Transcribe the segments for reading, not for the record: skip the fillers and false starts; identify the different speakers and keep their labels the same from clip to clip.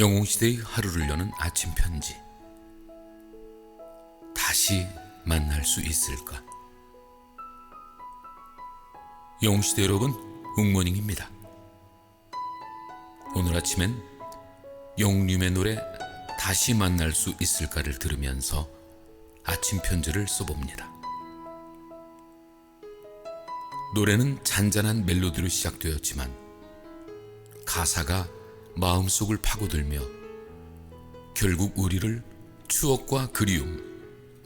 Speaker 1: 영웅시대의 하루를 여는 아침 편지. 다시 만날 수 있을까? 영웅시대 여러분, 웅모닝입니다. 오늘 아침엔 영웅님의 노래 다시 만날 수 있을까를 들으면서 아침 편지를 써봅니다. 노래는 잔잔한 멜로디로 시작되었지만 가사가 마음속을 파고들며 결국 우리를 추억과 그리움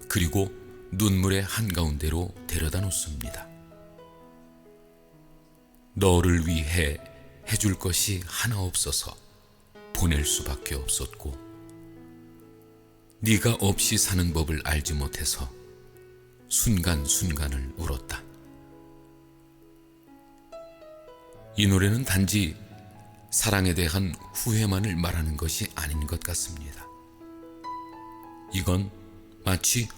Speaker 1: 그리고 눈물의 한가운데로 데려다 놓습니다. 너를 위해 해줄 것이 하나 없어서 보낼 수밖에 없었고, 네가 없이 사는 법을 알지 못해서 순간순간을 울었다. 이 노래는 단지 사랑에 대한 후회만을 말하는 것이 아닌 것 같습니다. 이건 마치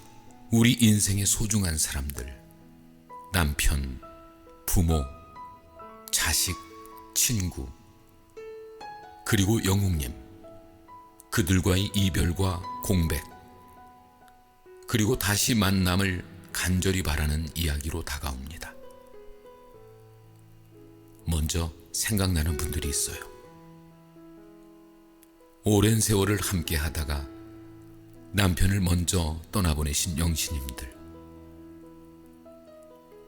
Speaker 1: 우리 인생의 소중한 사람들, 남편, 부모, 자식, 친구, 그리고 영웅님, 그들과의 이별과 공백, 그리고 다시 만남을 간절히 바라는 이야기로 다가옵니다. 먼저 생각나는 분들이 있어요. 오랜 세월을 함께 하다가 남편을 먼저 떠나보내신 영신님들.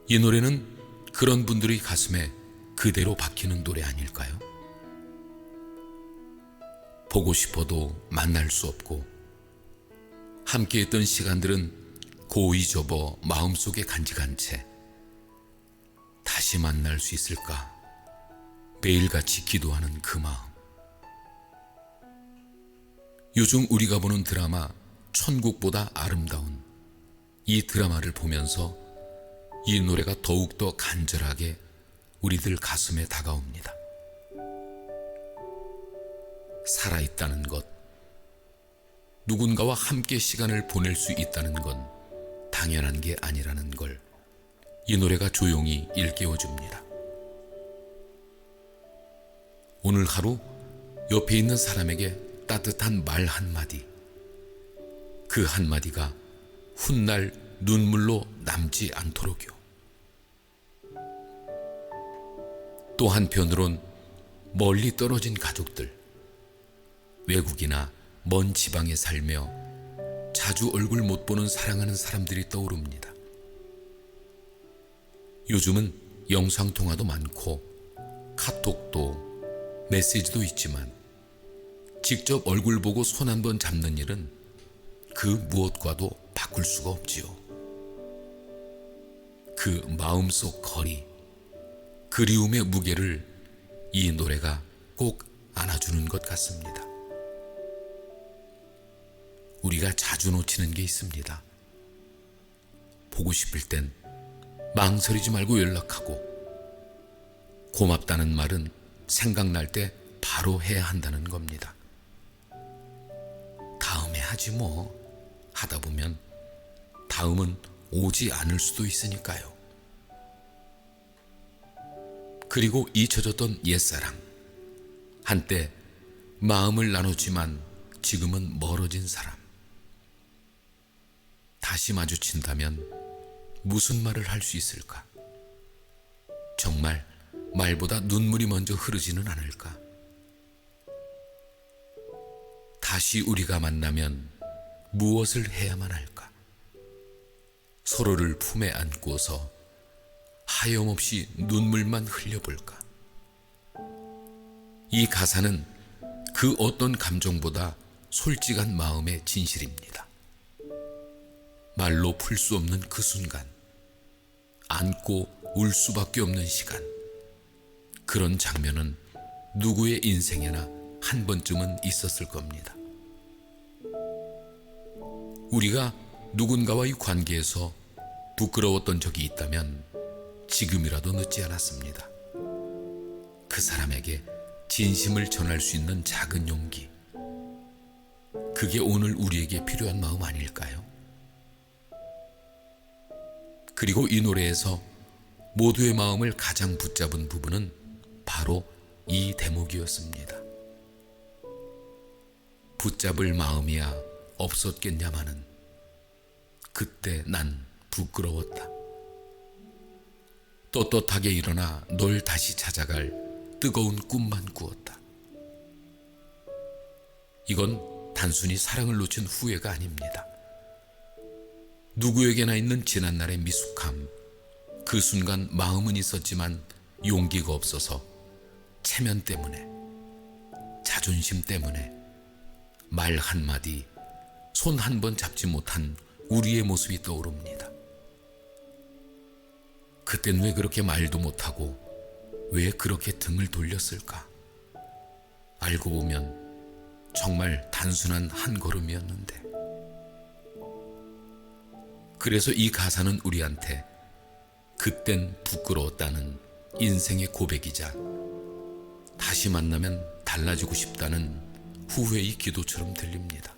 Speaker 1: 이 노래는 그런 분들의 가슴에 그대로 박히는 노래 아닐까요? 보고 싶어도 만날 수 없고, 함께했던 시간들은 고이 접어 마음속에 간직한 채 다시 만날 수 있을까 매일같이 기도하는 그 마음. 요즘 우리가 보는 드라마 천국보다 아름다운, 이 드라마를 보면서 이 노래가 더욱더 간절하게 우리들 가슴에 다가옵니다. 살아있다는 것, 누군가와 함께 시간을 보낼 수 있다는 건 당연한 게 아니라는 걸 이 노래가 조용히 일깨워줍니다. 오늘 하루 옆에 있는 사람에게 따뜻한 말 한마디, 그 한마디가 훗날 눈물로 남지 않도록요. 또 한편으론 멀리 떨어진 가족들, 외국이나 먼 지방에 살며 자주 얼굴 못 보는 사랑하는 사람들이 떠오릅니다. 요즘은 영상통화도 많고 카톡도 메시지도 있지만 직접 얼굴 보고 손 한 번 잡는 일은 그 무엇과도 바꿀 수가 없지요. 그 마음속 거리, 그리움의 무게를 이 노래가 꼭 안아주는 것 같습니다. 우리가 자주 놓치는 게 있습니다. 보고 싶을 땐 망설이지 말고 연락하고, 고맙다는 말은 생각날 때 바로 해야 한다는 겁니다. 다음에 하지 뭐 하다 보면 다음은 오지 않을 수도 있으니까요. 그리고 잊혀졌던 옛사랑, 한때 마음을 나눴지만 지금은 멀어진 사람, 다시 마주친다면 무슨 말을 할 수 있을까? 정말 말보다 눈물이 먼저 흐르지는 않을까? 다시 우리가 만나면 무엇을 해야만 할까? 서로를 품에 안고서 하염없이 눈물만 흘려볼까? 이 가사는 그 어떤 감정보다 솔직한 마음의 진실입니다. 말로 풀 수 없는 그 순간, 안고 울 수밖에 없는 시간, 그런 장면은 누구의 인생에나 한 번쯤은 있었을 겁니다. 우리가 누군가와의 관계에서 부끄러웠던 적이 있다면 지금이라도 늦지 않았습니다. 그 사람에게 진심을 전할 수 있는 작은 용기, 그게 오늘 우리에게 필요한 마음 아닐까요? 그리고 이 노래에서 모두의 마음을 가장 붙잡은 부분은 바로 이 대목이었습니다. 붙잡을 마음이야 없었겠냐마는 그때 난 부끄러웠다. 떳떳하게 일어나 널 다시 찾아갈 뜨거운 꿈만 꾸었다. 이건 단순히 사랑을 놓친 후회가 아닙니다. 누구에게나 있는 지난날의 미숙함, 그 순간 마음은 있었지만 용기가 없어서 체면 때문에, 자존심 때문에 말 한마디, 손 한 번 잡지 못한 우리의 모습이 떠오릅니다. 그땐 왜 그렇게 말도 못하고 왜 그렇게 등을 돌렸을까? 알고 보면 정말 단순한 한 걸음이었는데. 그래서 이 가사는 우리한테 그땐 부끄러웠다는 인생의 고백이자 다시 만나면 달라지고 싶다는 후회의 기도처럼 들립니다.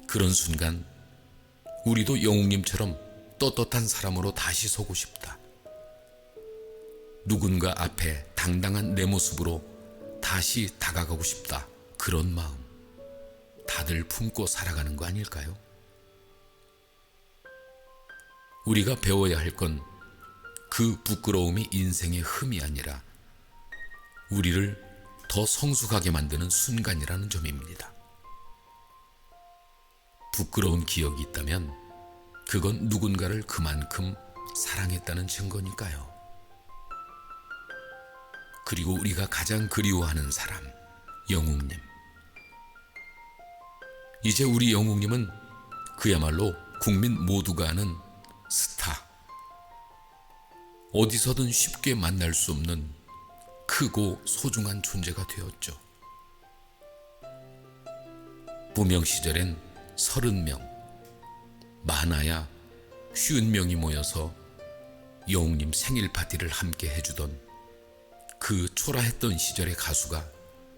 Speaker 1: 그런 순간 우리도 영웅님처럼 떳떳한 사람으로 다시 서고 싶다. 누군가 앞에 당당한 내 모습으로 다시 다가가고 싶다. 그런 마음 다들 품고 살아가는 거 아닐까요? 우리가 배워야 할 건 그 부끄러움이 인생의 흠이 아니라 우리를 더 성숙하게 만드는 순간이라는 점입니다. 부끄러운 기억이 있다면 그건 누군가를 그만큼 사랑했다는 증거니까요. 그리고 우리가 가장 그리워하는 사람, 영웅님. 이제 우리 영웅님은 그야말로 국민 모두가 아는 스타. 어디서든 쉽게 만날 수 없는 크고 소중한 존재가 되었죠. 무명 시절엔 30명, 많아야 50명이 모여서 영웅님 생일 파티를 함께 해주던 그 초라했던 시절의 가수가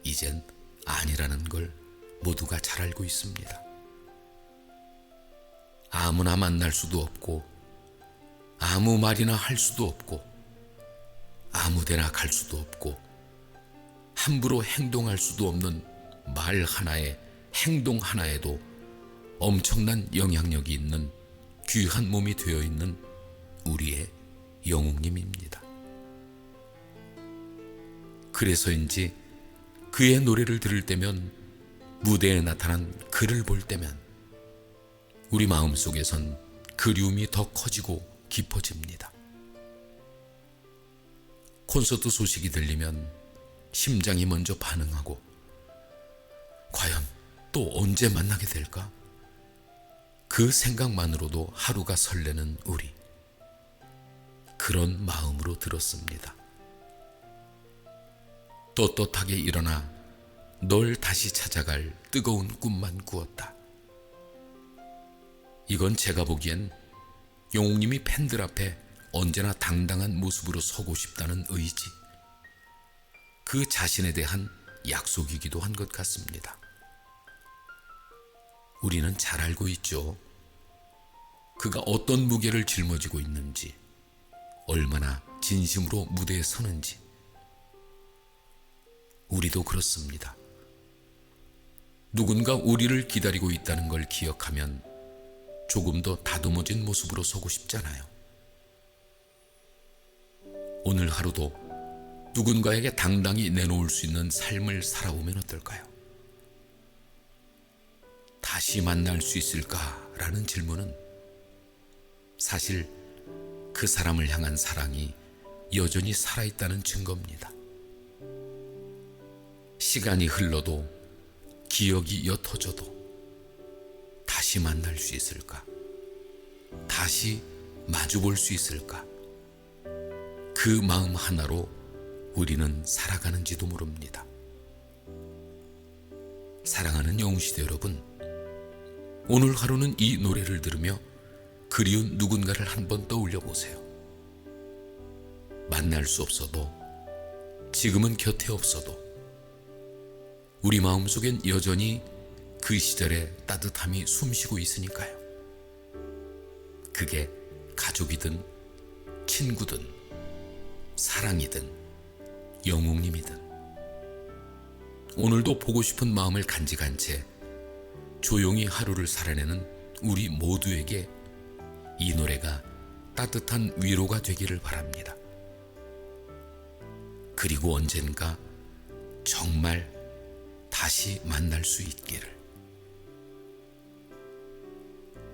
Speaker 1: 이젠 아니라는 걸 모두가 잘 알고 있습니다. 아무나 만날 수도 없고 아무 말이나 할 수도 없고 아무데나 갈 수도 없고 함부로 행동할 수도 없는 말 하나에 행동 하나에도 엄청난 영향력이 있는 귀한 몸이 되어 있는 우리의 영웅님입니다. 그래서인지 그의 노래를 들을 때면, 무대에 나타난 그를 볼 때면 우리 마음속에선 그리움이 더 커지고 깊어집니다. 콘서트 소식이 들리면 심장이 먼저 반응하고 과연 또 언제 만나게 될까? 그 생각만으로도 하루가 설레는 우리. 그런 마음으로 들었습니다. 떳떳하게 일어나 널 다시 찾아갈 뜨거운 꿈만 꾸었다. 이건 제가 보기엔 영웅님이 팬들 앞에 언제나 당당한 모습으로 서고 싶다는 의지, 그 자신에 대한 약속이기도 한 것 같습니다. 우리는 잘 알고 있죠. 그가 어떤 무게를 짊어지고 있는지, 얼마나 진심으로 무대에 서는지. 우리도 그렇습니다. 누군가 우리를 기다리고 있다는 걸 기억하면 조금 더 다듬어진 모습으로 서고 싶잖아요. 오늘 하루도 누군가에게 당당히 내놓을 수 있는 삶을 살아오면 어떨까요? 다시 만날 수 있을까라는 질문은 사실 그 사람을 향한 사랑이 여전히 살아있다는 증거입니다. 시간이 흘러도 기억이 옅어져도 다시 만날 수 있을까? 다시 마주볼 수 있을까? 그 마음 하나로 우리는 살아가는지도 모릅니다. 사랑하는 영웅시대 여러분, 오늘 하루는 이 노래를 들으며 그리운 누군가를 한번 떠올려 보세요. 만날 수 없어도, 지금은 곁에 없어도 우리 마음속엔 여전히 그 시절의 따뜻함이 숨쉬고 있으니까요. 그게 가족이든 친구든 사랑이든 영웅님이든 오늘도 보고 싶은 마음을 간직한 채 조용히 하루를 살아내는 우리 모두에게 이 노래가 따뜻한 위로가 되기를 바랍니다. 그리고 언젠가 정말 다시 만날 수 있기를.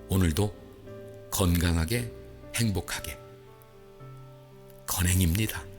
Speaker 1: 오늘도 건강하게 행복하게 건행입니다.